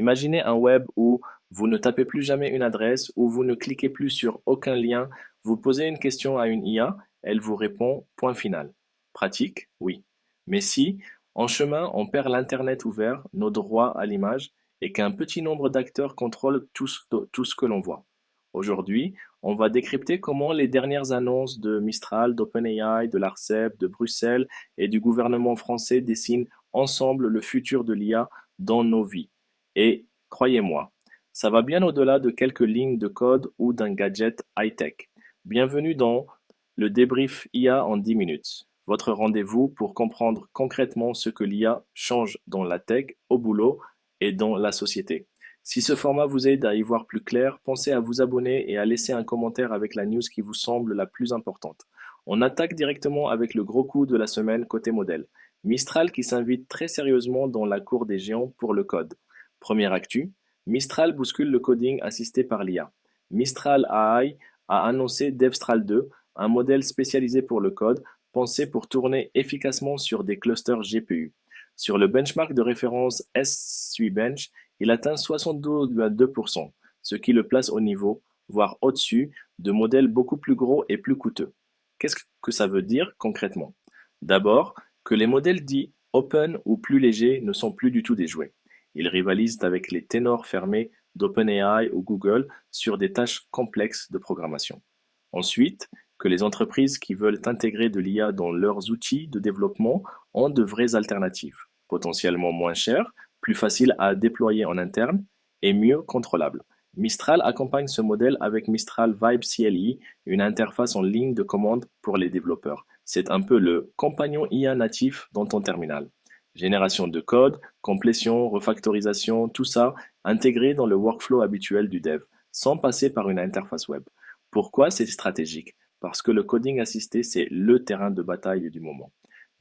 Imaginez un web où vous ne tapez plus jamais une adresse, où vous ne cliquez plus sur aucun lien, vous posez une question à une IA, elle vous répond point final. Pratique? Oui. Mais si, en chemin, on perd l'Internet ouvert, nos droits à l'image, et qu'un petit nombre d'acteurs contrôlent tout ce que l'on voit. Aujourd'hui, on va décrypter comment les dernières annonces de Mistral, d'OpenAI, de l'ARCEP, de Bruxelles et du gouvernement français dessinent ensemble le futur de l'IA dans nos vies. Et croyez-moi, ça va bien au-delà de quelques lignes de code ou d'un gadget high-tech. Bienvenue dans le débrief IA en 10 minutes. Votre rendez-vous pour comprendre concrètement ce que l'IA change dans la tech, au boulot et dans la société. Si ce format vous aide à y voir plus clair, pensez à vous abonner et à laisser un commentaire avec la news qui vous semble la plus importante. On attaque directement avec le gros coup de la semaine côté modèle. Mistral qui s'invite très sérieusement dans la cour des géants pour le code. Première actu, Mistral bouscule le coding assisté par l'IA. Mistral AI a annoncé DevStral 2, un modèle spécialisé pour le code, pensé pour tourner efficacement sur des clusters GPU. Sur le benchmark de référence S3Bench, il atteint 72,2%, ce qui le place au niveau, voire au-dessus, de modèles beaucoup plus gros et plus coûteux. Qu'est-ce que ça veut dire concrètement? D'abord, que les modèles dits open ou plus légers ne sont plus du tout des jouets. Ils rivalisent avec les ténors fermés d'OpenAI ou Google sur des tâches complexes de programmation. Ensuite, que les entreprises qui veulent intégrer de l'IA dans leurs outils de développement ont de vraies alternatives, potentiellement moins chères, plus faciles à déployer en interne et mieux contrôlables. Mistral accompagne ce modèle avec Mistral Vibe CLI, une interface en ligne de commande pour les développeurs. C'est un peu le compagnon IA natif dans ton terminal. Génération de code, complétion, refactorisation, tout ça intégré dans le workflow habituel du dev, sans passer par une interface web. Pourquoi c'est stratégique? Parce que le coding assisté, c'est le terrain de bataille du moment.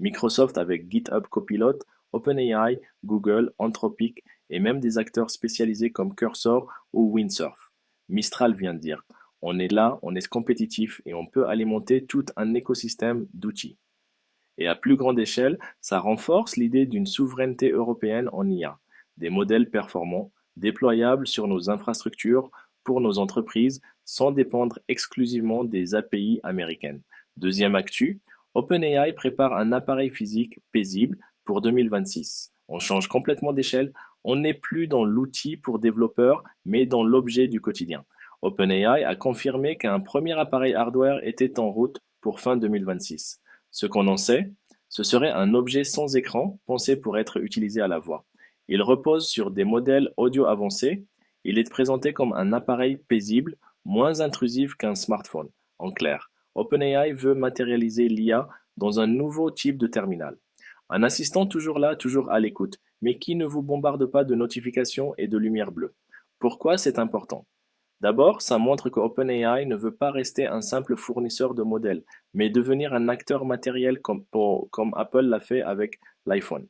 Microsoft avec GitHub Copilot, OpenAI, Google, Anthropic et même des acteurs spécialisés comme Cursor ou Windsurf. Mistral vient de dire, on est là, on est compétitif et on peut alimenter tout un écosystème d'outils. Et à plus grande échelle, ça renforce l'idée d'une souveraineté européenne en IA, des modèles performants, déployables sur nos infrastructures pour nos entreprises sans dépendre exclusivement des API américaines. Deuxième actu, OpenAI prépare un appareil physique paisible pour 2026. On change complètement d'échelle, on n'est plus dans l'outil pour développeurs, mais dans l'objet du quotidien. OpenAI a confirmé qu'un premier appareil hardware était en route pour fin 2026. Ce qu'on en sait, ce serait un objet sans écran pensé pour être utilisé à la voix. Il repose sur des modèles audio avancés. Il est présenté comme un appareil paisible, moins intrusif qu'un smartphone. En clair, OpenAI veut matérialiser l'IA dans un nouveau type de terminal. Un assistant toujours là, toujours à l'écoute, mais qui ne vous bombarde pas de notifications et de lumière bleue. Pourquoi c'est important? D'abord, ça montre que OpenAI ne veut pas rester un simple fournisseur de modèles, mais devenir un acteur matériel comme Apple l'a fait avec l'iPhone.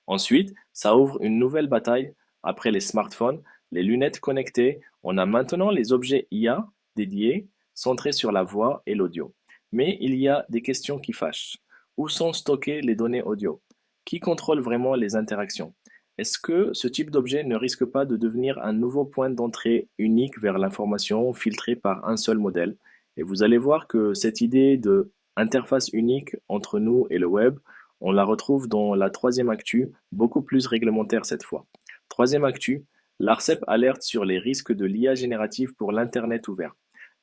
Ensuite, ça ouvre une nouvelle bataille. Après les smartphones, les lunettes connectées, on a maintenant les objets IA dédiés, centrés sur la voix et l'audio. Mais il y a des questions qui fâchent. Où sont stockées les données audio? Qui contrôle vraiment les interactions? Est-ce que ce type d'objet ne risque pas de devenir un nouveau point d'entrée unique vers l'information filtrée par un seul modèle? Et vous allez voir que cette idée de interface unique entre nous et le web, on la retrouve dans la troisième actu, beaucoup plus réglementaire cette fois. Troisième actu, l'ARCEP alerte sur les risques de l'IA générative pour l'Internet ouvert.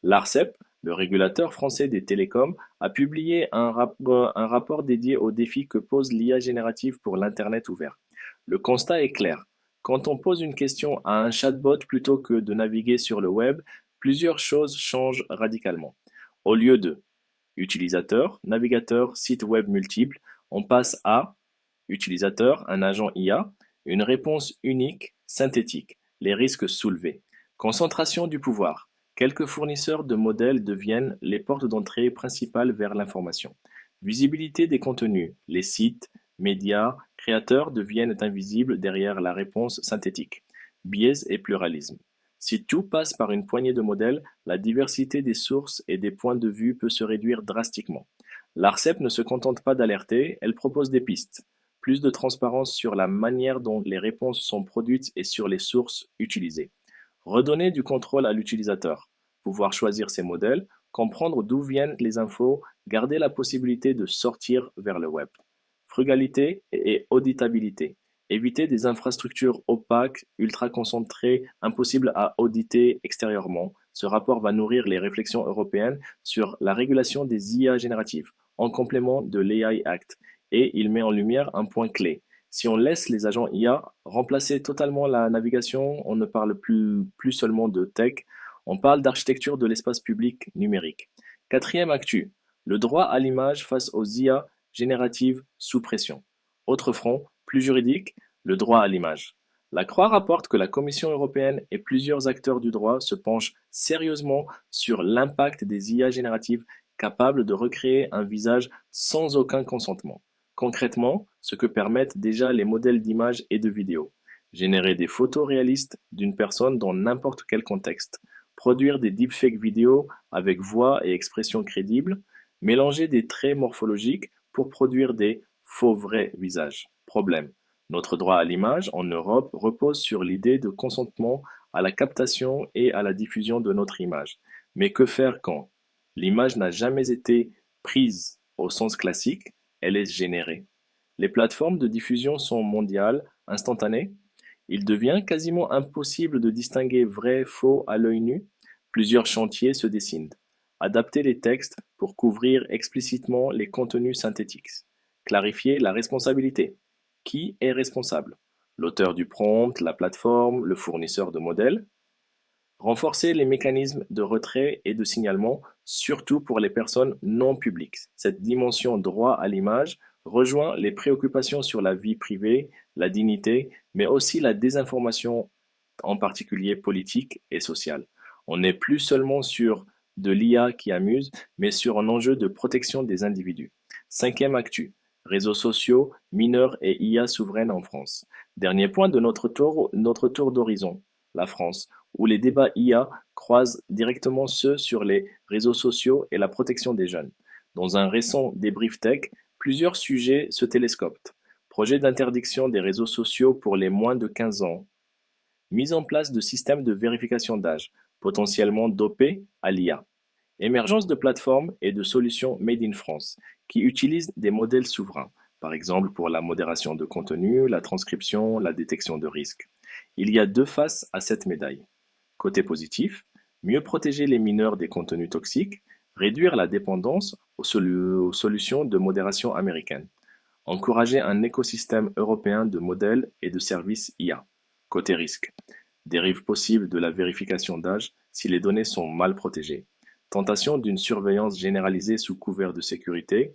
L'ARCEP, le régulateur français des télécoms, a publié un rapport dédié aux défis que pose l'IA générative pour l'Internet ouvert. Le constat est clair. Quand on pose une question à un chatbot plutôt que de naviguer sur le web, plusieurs choses changent radicalement. Au lieu de utilisateur, navigateur, site web multiple, on passe à utilisateur, un agent IA, une réponse unique, synthétique, les risques soulevés. Concentration du pouvoir. Quelques fournisseurs de modèles deviennent les portes d'entrée principales vers l'information. Visibilité des contenus. Les sites, médias, créateurs deviennent invisibles derrière la réponse synthétique. Biais et pluralisme. Si tout passe par une poignée de modèles, la diversité des sources et des points de vue peut se réduire drastiquement. L'ARCEP ne se contente pas d'alerter, elle propose des pistes. plus de transparence sur la manière dont les réponses sont produites et sur les sources utilisées. Redonner du contrôle à l'utilisateur, pouvoir choisir ses modèles, comprendre d'où viennent les infos, garder la possibilité de sortir vers le web. Frugalité et auditabilité. Éviter des infrastructures opaques, ultra concentrées, impossibles à auditer extérieurement. Ce rapport va nourrir les réflexions européennes sur la régulation des IA génératives, en complément de l'AI Act, et il met en lumière un point clé. Si on laisse les agents IA remplacer totalement la navigation, on ne parle plus seulement de tech, on parle d'architecture de l'espace public numérique. Quatrième actu, le droit à l'image face aux IA génératives sous pression. Autre front, plus juridique, le droit à l'image. La Croix rapporte que la Commission européenne et plusieurs acteurs du droit se penchent sérieusement sur l'impact des IA génératives capables de recréer un visage sans aucun consentement. Concrètement, ce que permettent déjà les modèles d'images et de vidéos. Générer des photos réalistes d'une personne dans n'importe quel contexte. Produire des deepfakes vidéo avec voix et expressions crédibles. Mélanger des traits morphologiques pour produire des faux vrais visages. Problème. Notre droit à l'image en Europe repose sur l'idée de consentement à la captation et à la diffusion de notre image. Mais que faire quand l'image n'a jamais été prise au sens classique, elle est générée. Les plateformes de diffusion sont mondiales, instantanées. Il devient quasiment impossible de distinguer vrai, faux à l'œil nu. Plusieurs chantiers se dessinent. Adapter les textes pour couvrir explicitement les contenus synthétiques. Clarifier la responsabilité. Qui est responsable? L'auteur du prompt, la plateforme, le fournisseur de modèles. Renforcer les mécanismes de retrait et de signalement, surtout pour les personnes non publiques. Cette dimension droit à l'image rejoint les préoccupations sur la vie privée, la dignité, mais aussi la désinformation, en particulier politique et sociale. On n'est plus seulement sur de l'IA qui amuse, mais sur un enjeu de protection des individus. Cinquième actu, réseaux sociaux, mineurs et IA souveraine en France. Dernier point de notre tour d'horizon, la France, où les débats IA croisent directement ceux sur les réseaux sociaux et la protection des jeunes. Dans un récent débrief tech, plusieurs sujets se télescopent. Projet d'interdiction des réseaux sociaux pour les moins de 15 ans. Mise en place de systèmes de vérification d'âge, potentiellement dopés à l'IA. Émergence de plateformes et de solutions made in France, qui utilisent des modèles souverains, par exemple pour la modération de contenu, la transcription, la détection de risques. Il y a deux faces à cette médaille. Côté positif, mieux protéger les mineurs des contenus toxiques, réduire la dépendance aux solutions de modération américaines. Encourager un écosystème européen de modèles et de services IA. Côté risque, dérive possible de la vérification d'âge si les données sont mal protégées. Tentation d'une surveillance généralisée sous couvert de sécurité.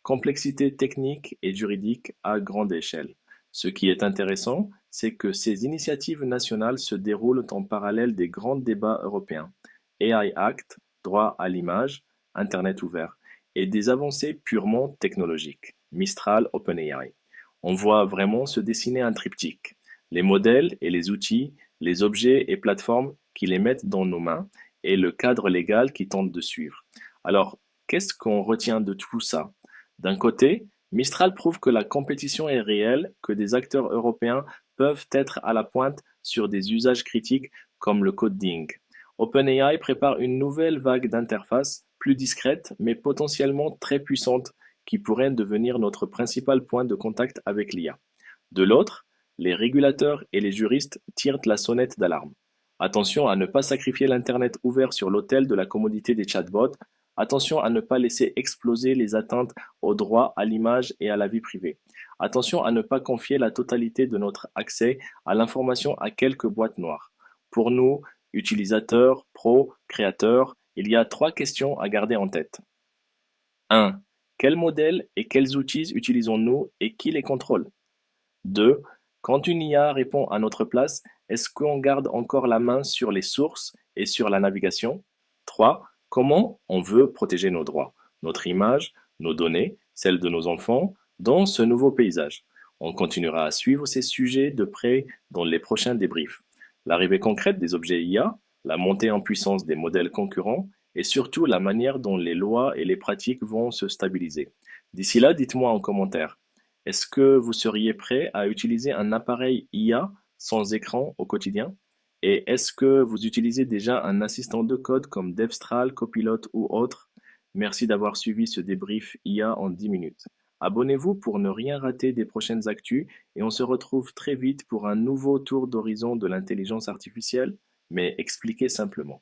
Complexité technique et juridique à grande échelle. Ce qui est intéressant, c'est que ces initiatives nationales se déroulent en parallèle des grands débats européens, AI Act, droit à l'image, Internet ouvert, et des avancées purement technologiques, Mistral, OpenAI. On voit vraiment se dessiner un triptyque, les modèles et les outils, les objets et plateformes qui les mettent dans nos mains, et le cadre légal qui tente de suivre. Alors, qu'est-ce qu'on retient de tout ça? D'un côté, Mistral prouve que la compétition est réelle, que des acteurs européens peuvent être à la pointe sur des usages critiques comme le coding. OpenAI prépare une nouvelle vague d'interfaces, plus discrète mais potentiellement très puissante, qui pourrait devenir notre principal point de contact avec l'IA. De l'autre, les régulateurs et les juristes tirent la sonnette d'alarme. Attention à ne pas sacrifier l'Internet ouvert sur l'autel de la commodité des chatbots. Attention à ne pas laisser exploser les atteintes au droit à l'image et à la vie privée. Attention à ne pas confier la totalité de notre accès à l'information à quelques boîtes noires. Pour nous, utilisateurs, pros, créateurs, il y a trois questions à garder en tête. 1. Quels modèles et quels outils utilisons-nous et qui les contrôle? 2. Quand une IA répond à notre place, est-ce qu'on garde encore la main sur les sources et sur la navigation? 3. Comment on veut protéger nos droits, notre image, nos données, celles de nos enfants, dans ce nouveau paysage? On continuera à suivre ces sujets de près dans les prochains débriefs. L'arrivée concrète des objets IA, la montée en puissance des modèles concurrents et surtout la manière dont les lois et les pratiques vont se stabiliser. D'ici là, dites-moi en commentaire. Est-ce que vous seriez prêt à utiliser un appareil IA sans écran au quotidien? Et est-ce que vous utilisez déjà un assistant de code comme Devstral, Copilot ou autre? Merci d'avoir suivi ce débrief IA en 10 minutes. Abonnez-vous pour ne rien rater des prochaines actus et on se retrouve très vite pour un nouveau tour d'horizon de l'intelligence artificielle, mais expliqué simplement.